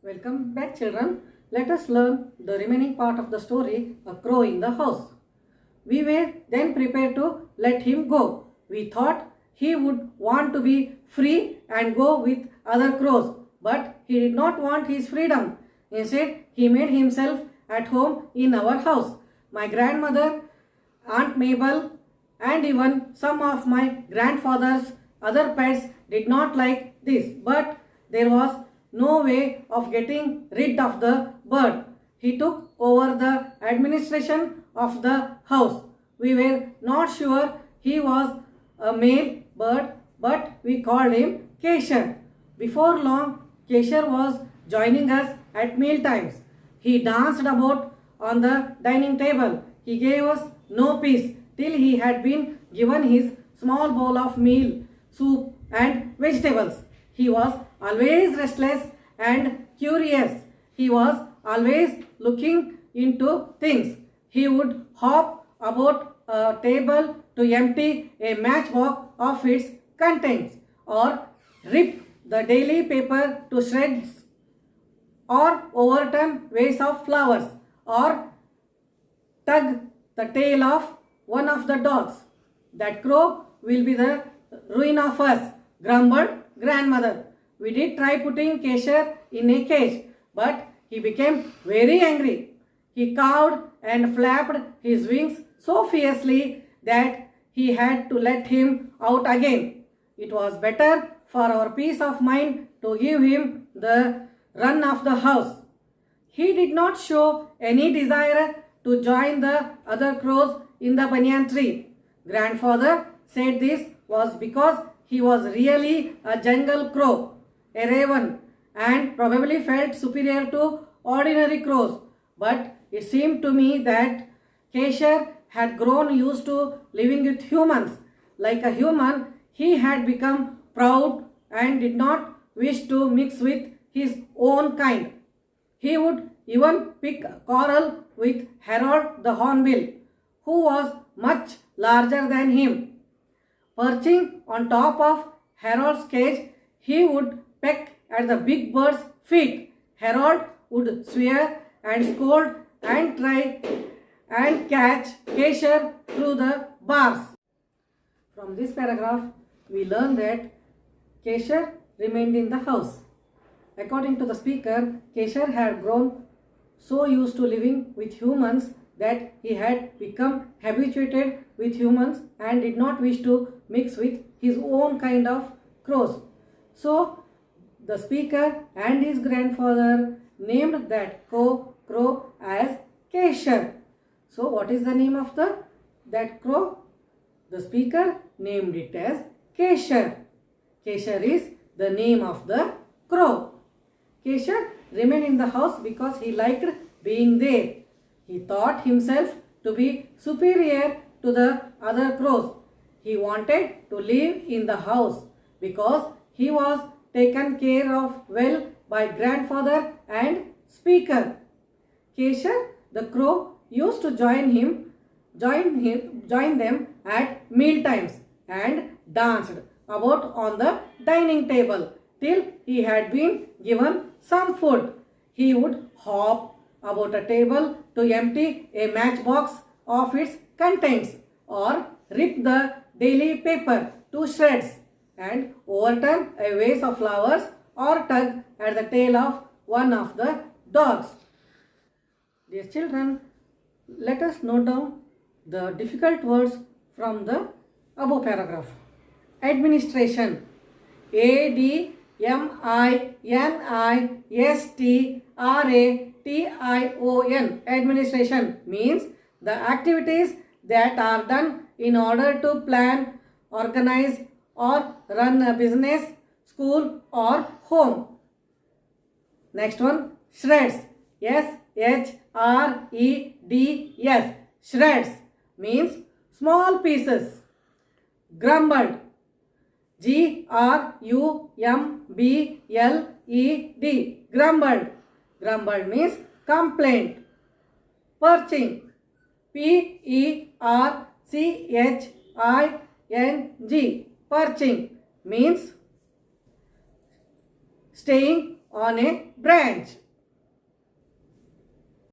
Welcome back, children. Let us learn the remaining part of the story, A Crow in the House. We were then prepared to let him go. We thought he would want to be free and go with other crows, but he did not want his freedom. Instead, he made himself at home in our house. My grandmother, Aunt Mabel, and even some of my grandfather's other pets did not like this, but there was no way of getting rid of the bird. He took over the administration of the house. We were not sure he was a male bird, but we called him Kesher. Before long, Kesher was joining us at meal times. He danced about on the dining table. He gave us no peace till he had been given his small bowl of meal, soup, and vegetables. He was always restless and curious. He was always looking into things. He would hop about a table to empty a matchbox of its contents, or rip the daily paper to shreds, or overturn vase of flowers, or tug the tail of one of the dogs. That crow will be the ruin of us, grumbled grandmother. We did try putting Kesher in a cage, but he became very angry. He cawed and flapped his wings so fiercely that he had to let him out again. It was better for our peace of mind to give him the run of the house. He did not show any desire to join the other crows in the banyan tree. Grandfather said this was because he was really a jungle crow, a raven, and probably felt superior to ordinary crows. But it seemed to me that Kesher had grown used to living with humans. Like a human, he had become proud and did not wish to mix with his own kind. He would even pick quarrel with Harold the Hornbill, who was much larger than him. Perching on top of Harold's cage, he would peck at the big bird's feet. Harold would swear and scold and try and catch Kesher through the bars. From this paragraph, we learn that Kesher remained in the house. According to the speaker, Kesher had grown so used to living with humans that he had become habituated with humans and did not wish to mix with his own kind of crows. So, the speaker and his grandfather named that crow as Kesher. So, what is the name of that crow? The speaker named it as Kesher. Kesher is the name of the crow. Kesher remained in the house because he liked being there. He thought himself to be superior to the other crows. He wanted to live in the house because he was taken care of well by grandfather and speaker. Kesher, the crow, used to join them at meal times and danced about on the dining table till he had been given some food. He would hop about a table to empty a matchbox of its contents, or rip the daily paper to shreds, and overturn a vase of flowers, or tug at the tail of one of the dogs. Dear children, let us note down the difficult words from the above paragraph. Administration. Administration. Administration means the activities that are done in order to plan, organize, or run a business, school, or home. Next one, shreds. Shreds. Shreds means small pieces. Grumbled. Grumbled. Grumbled means complaint. Perching. Perching. Perching means staying on a branch.